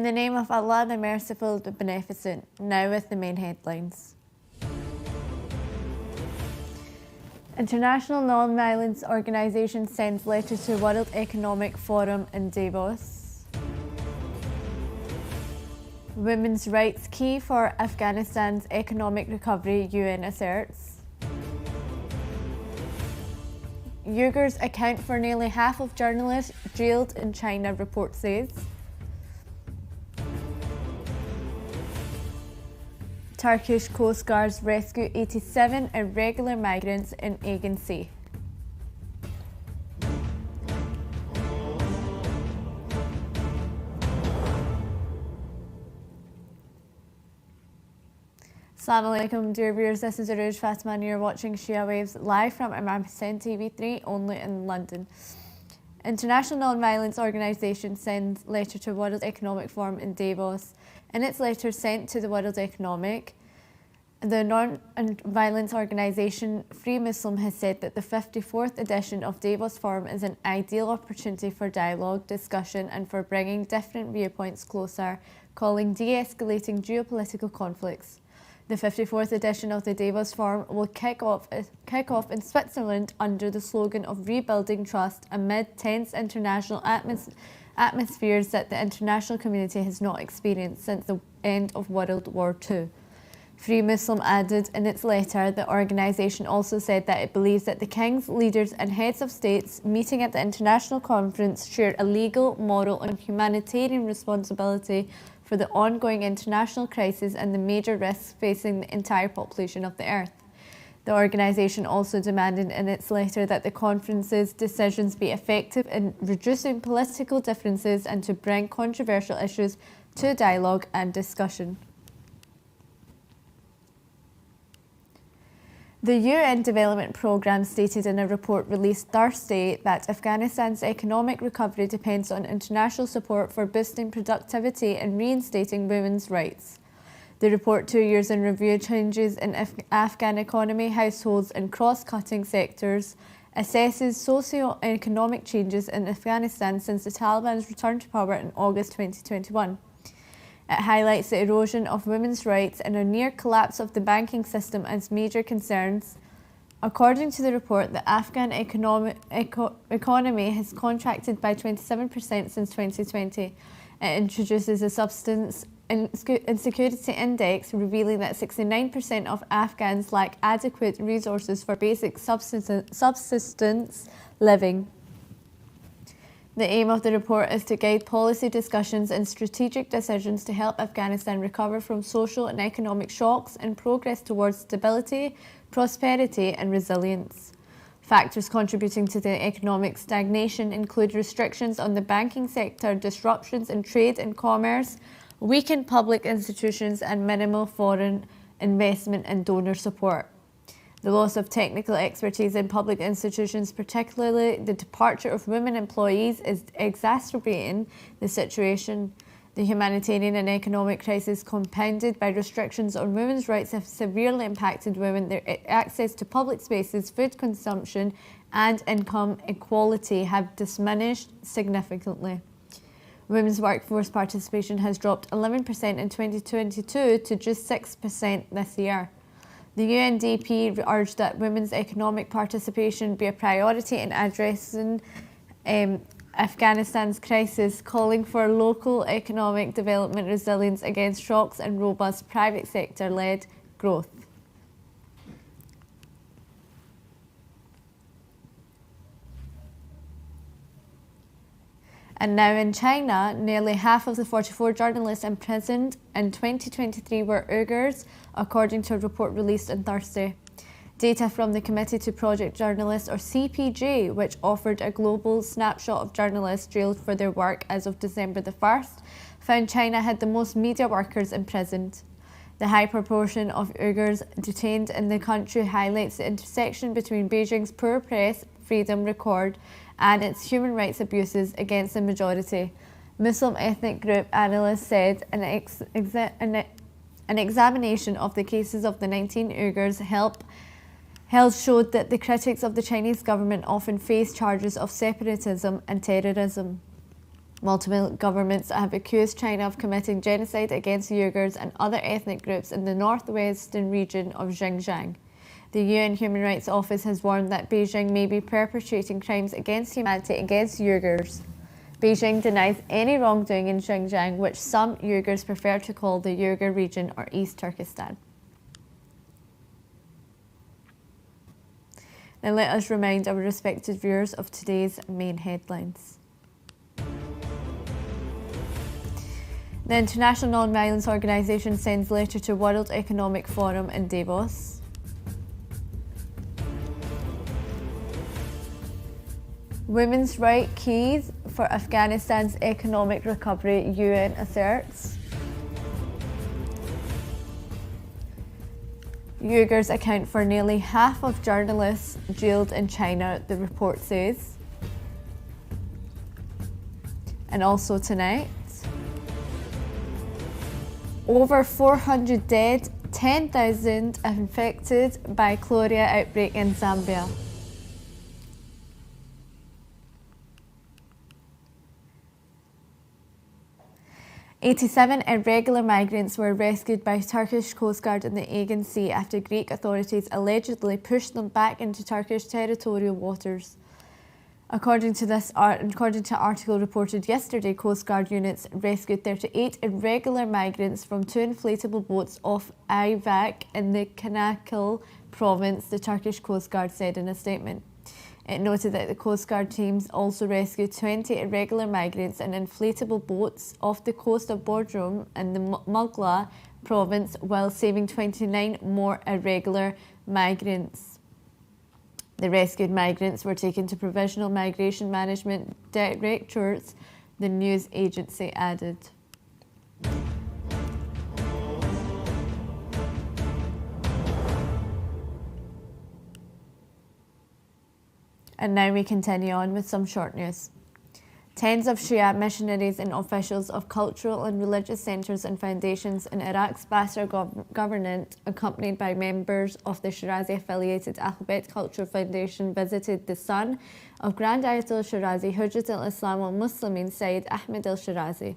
In the name of Allah, the Merciful, the Beneficent. Now with the main headlines. International Non-Violence Organization sends letter to World Economic Forum in Davos. Women's rights key for Afghanistan's economic recovery, UN asserts. Uyghurs account for nearly half of journalists jailed in China, report says. Turkish Coast Guards rescue 87 irregular migrants in Aegean Sea. Assalamu alaikum, dear viewers, this is Aruj Fatima and you're watching Shia Waves live from Imam Hussein TV 3, only in London. International Non-Violence Organization sends letter to World Economic Forum in Davos. In its letter sent to the World Economic, the Non-Violence Organization Free Muslim has said that the 54th edition of Davos Forum is an ideal opportunity for dialogue, discussion and for bringing different viewpoints closer, calling de-escalating geopolitical conflicts. The 54th edition of the Davos Forum will kick off in Switzerland under the slogan of rebuilding trust amid tense international atmospheres that the international community has not experienced since the end of World War II. Free Muslim added in its letter, the organisation also said that it believes that the kings, leaders and heads of states meeting at the international conference share a legal, moral and humanitarian responsibility for the ongoing international crisis and the major risks facing the entire population of the earth. The organisation also demanded in its letter that the conference's decisions be effective in reducing political differences and to bring controversial issues to dialogue and discussion. The UN Development Programme stated in a report released Thursday that Afghanistan's economic recovery depends on international support for boosting productivity and reinstating women's rights. The report, 2 years in review, changes in Afghan economy, households and cross-cutting sectors, assesses socio-economic changes in Afghanistan since the Taliban's return to power in August 2021. It highlights the erosion of women's rights and a near collapse of the banking system as major concerns. According to the report, the Afghan economy has contracted by 27% since 2020. It introduces a substance insecurity index revealing that 69% of Afghans lack adequate resources for basic subsistence living. The aim of the report is to guide policy discussions and strategic decisions to help Afghanistan recover from social and economic shocks and progress towards stability, prosperity and resilience. Factors contributing to the economic stagnation include restrictions on the banking sector, disruptions in trade and commerce, weakened public institutions and minimal foreign investment and donor support. The loss of technical expertise in public institutions, particularly the departure of women employees, is exacerbating the situation. The humanitarian and economic crisis, compounded by restrictions on women's rights, have severely impacted women. Their access to public spaces, food consumption and income equality have diminished significantly. Women's workforce participation has dropped 11% in 2022 to just 6% this year. The UNDP urged that women's economic participation be a priority in addressing Afghanistan's crisis, calling for local economic development, resilience against shocks and robust private sector-led growth. And now in China, nearly half of the 44 journalists imprisoned in 2023 were Uyghurs, according to a report released on Thursday. Data from the Committee to Project Journalists, or CPJ, which offered a global snapshot of journalists jailed for their work as of December the 1st, found China had the most media workers imprisoned. The high proportion of Uyghurs detained in the country highlights the intersection between Beijing's poor press freedom record and its human rights abuses against the majority. Muslim ethnic group analysts said an examination of the cases of the 19 Uyghurs held showed that the critics of the Chinese government often face charges of separatism and terrorism. Multiple governments have accused China of committing genocide against Uyghurs and other ethnic groups in the northwestern region of Xinjiang. The UN Human Rights Office has warned that Beijing may be perpetrating crimes against humanity against Uyghurs. Beijing denies any wrongdoing in Xinjiang, which some Uyghurs prefer to call the Uyghur region or East Turkestan. Now let us remind our respected viewers of today's main headlines. The International Non-Violence Organization sends letter to World Economic Forum in Davos. Women's right keys for Afghanistan's economic recovery, UN asserts. Uyghurs account for nearly half of journalists jailed in China, the report says. And also tonight, over 400 dead, 10,000 infected by cholera outbreak in Zambia. "87 irregular migrants were rescued by Turkish Coast Guard in the Aegean Sea after Greek authorities allegedly pushed them back into Turkish territorial waters. According to article reported yesterday, Coast Guard units rescued 38 irregular migrants from two inflatable boats off Ayvac in the Kanakel province, the Turkish Coast Guard said in a statement. It noted that the Coast Guard teams also rescued 20 irregular migrants in inflatable boats off the coast of Bodrum in the Mugla province, while saving 29 more irregular migrants. The rescued migrants were taken to Provisional Migration Management Directorates, the news agency added. And now we continue on with some short news. Tens of Shia missionaries and officials of cultural and religious centres and foundations in Iraq's Basra governorate, accompanied by members of the Shirazi-affiliated Alphabet Culture Foundation, visited the son of Grand Ayatollah Shirazi, Hujjat al-Islam wal-Muslimin, Sayyid Ahmed al-Shirazi.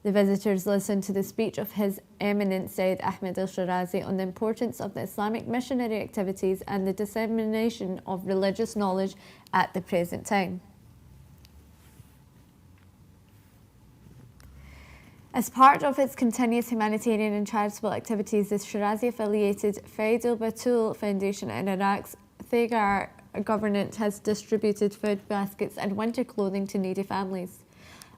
The visitors listened to the speech of His Eminence Sayyid Ahmed al-Shirazi on the importance of the Islamic missionary activities and the dissemination of religious knowledge at the present time. As part of its continuous humanitarian and charitable activities, the Shirazi-affiliated Faidul Batul Foundation in Iraq's Thegar governorate has distributed food baskets and winter clothing to needy families.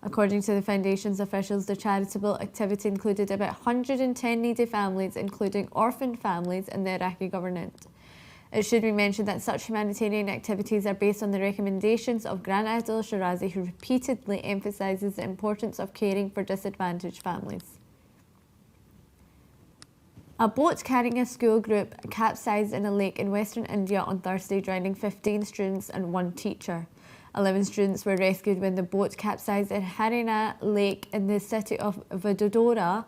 According to the foundation's officials, the charitable activity included about 110 needy families, including orphan families in the Iraqi governorate. It should be mentioned that such humanitarian activities are based on the recommendations of Grand Ayatollah Shirazi, who repeatedly emphasises the importance of caring for disadvantaged families. A boat carrying a school group capsized in a lake in western India on Thursday, drowning 15 students and one teacher. 11 students were rescued when the boat capsized in Harina Lake in the city of Vadodara,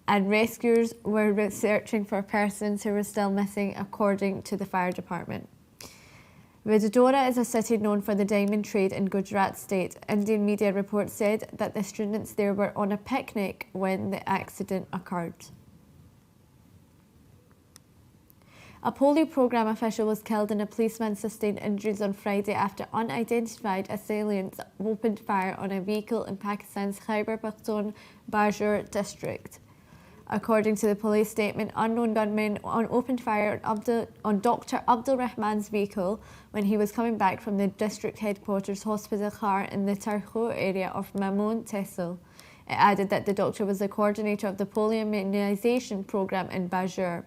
and rescuers were searching for persons who were still missing, according to the fire department. Vadodara is a city known for the diamond trade in Gujarat state. Indian media reports said that the students there were on a picnic when the accident occurred. A polio program official was killed and a policeman sustained injuries on Friday after unidentified assailants opened fire on a vehicle in Pakistan's Khyber Pakhtunkhwa district. According to the police statement, unknown gunmen opened fire on Dr. Abdul Rahman's vehicle when he was coming back from the district headquarters hospital car in the Tarkho area of Mamoon Tehsil. It added that the doctor was the coordinator of the polio immunization program in Bajur.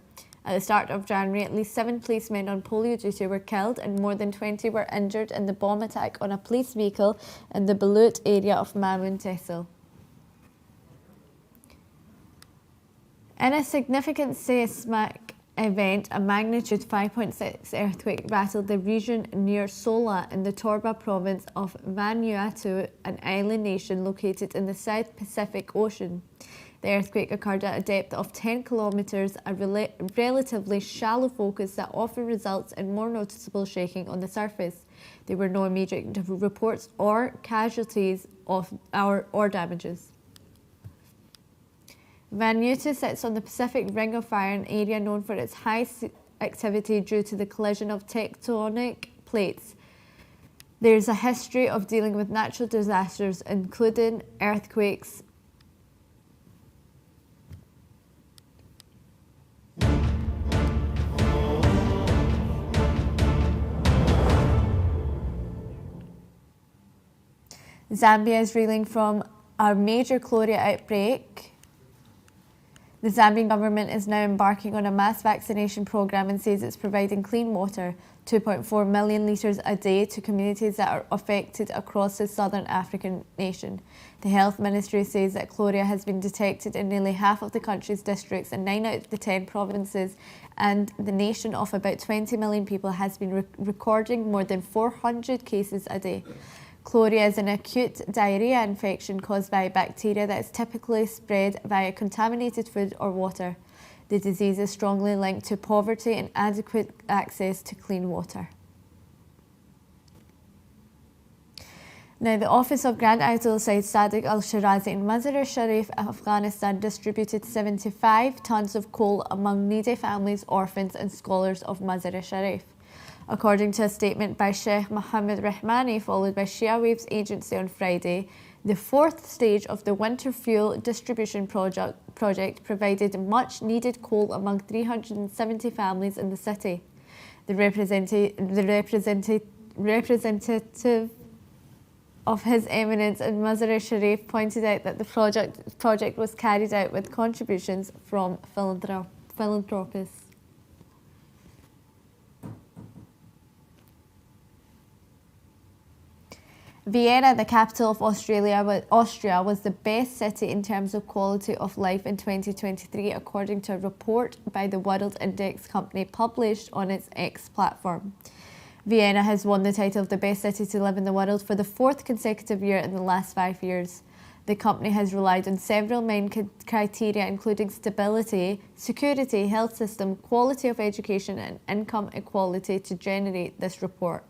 At the start of January, at least 7 policemen on polio duty were killed and more than 20 were injured in the bomb attack on a police vehicle in the Balut area of Mamoon Tehsil. In a significant seismic event, a magnitude 5.6 earthquake rattled the region near Sola in the Torba province of Vanuatu, an island nation located in the South Pacific Ocean. The earthquake occurred at a depth of 10 kilometres, a relatively shallow focus that often results in more noticeable shaking on the surface. There were no immediate reports or casualties or damages. Vanuatu sits on the Pacific Ring of Fire, an area known for its high activity due to the collision of tectonic plates. There is a history of dealing with natural disasters, including earthquakes, Zambia is reeling from a major cholera outbreak. The Zambian government is now embarking on a mass vaccination program and says it's providing clean water, 2.4 million litres a day, to communities that are affected across the southern African nation. The health ministry says that cholera has been detected in nearly half of the country's districts and 9 out of the 10 provinces, and the nation of about 20 million people has been recording more than 400 cases a day. Cholera is an acute diarrhea infection caused by a bacteria that is typically spread via contaminated food or water. The disease is strongly linked to poverty and inadequate access to clean water. Now, the Office of Grand Adil Said Sadiq Al-Shirazi in Mazar-e-Sharif, Afghanistan, distributed 75 tons of coal among needy families, orphans and scholars of Mazar-e-Sharif. According to a statement by Sheikh Mohammed Rahmani, followed by Shia Waves agency on Friday, the fourth stage of the winter fuel distribution project provided much needed coal among 370 families in the city. The representative of His Eminence in Mazar-e-Sharif pointed out that the project was carried out with contributions from philanthropists. Vienna, the capital of Austria, was the best city in terms of quality of life in 2023, according to a report by the World Index company published on its X platform. Vienna has won the title of the best city to live in the world for the fourth consecutive year in the last 5 years. The company has relied on several main criteria, including stability, security, health system, quality of education, and income equality to generate this report.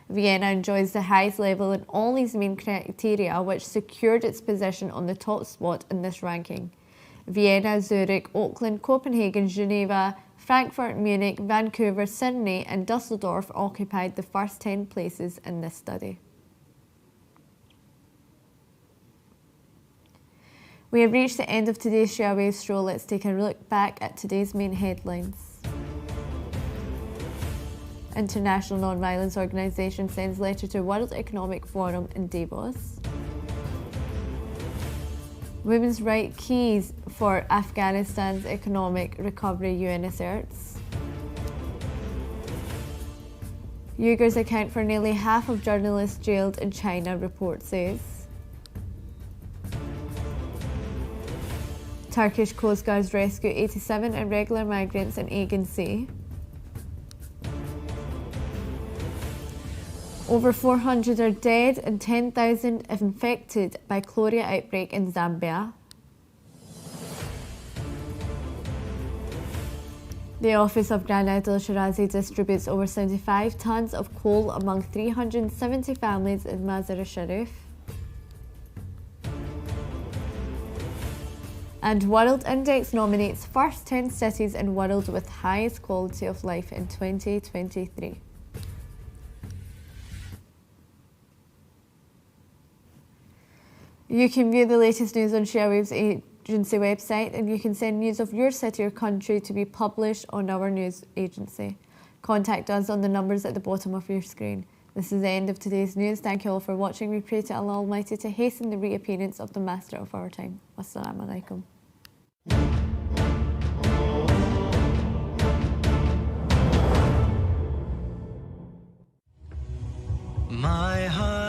Vienna enjoys the highest level in all these main criteria, which secured its position on the top spot in this ranking. Vienna, Zurich, Auckland, Copenhagen, Geneva, Frankfurt, Munich, Vancouver, Sydney and Dusseldorf occupied the first 10 places in this study. We have reached the end of today's Shia Waves show. Let's take a look back at today's main headlines. International Non-Violence Organization sends letter to World Economic Forum in Davos. Women's right keys for Afghanistan's economic recovery, UN asserts. Uyghurs account for nearly half of journalists jailed in China, report says. Turkish Coast Guards rescue 87 irregular migrants in Aegean Sea. Over 400 are dead and 10,000 infected by cholera outbreak in Zambia. The Office of Grand Adil Shirazi distributes over 75 tons of coal among 370 families in Mazar-e-Sharif. And World Index nominates first 10 cities in world with highest quality of life in 2023. You can view the latest news on Shia Waves agency website, and you can send news of your city or country to be published on our news agency. Contact us on the numbers at the bottom of your screen. This is the end of today's news. Thank you all for watching. We pray to Allah Almighty to hasten the reappearance of the Master of our time. Wassalamu alaikum. My heart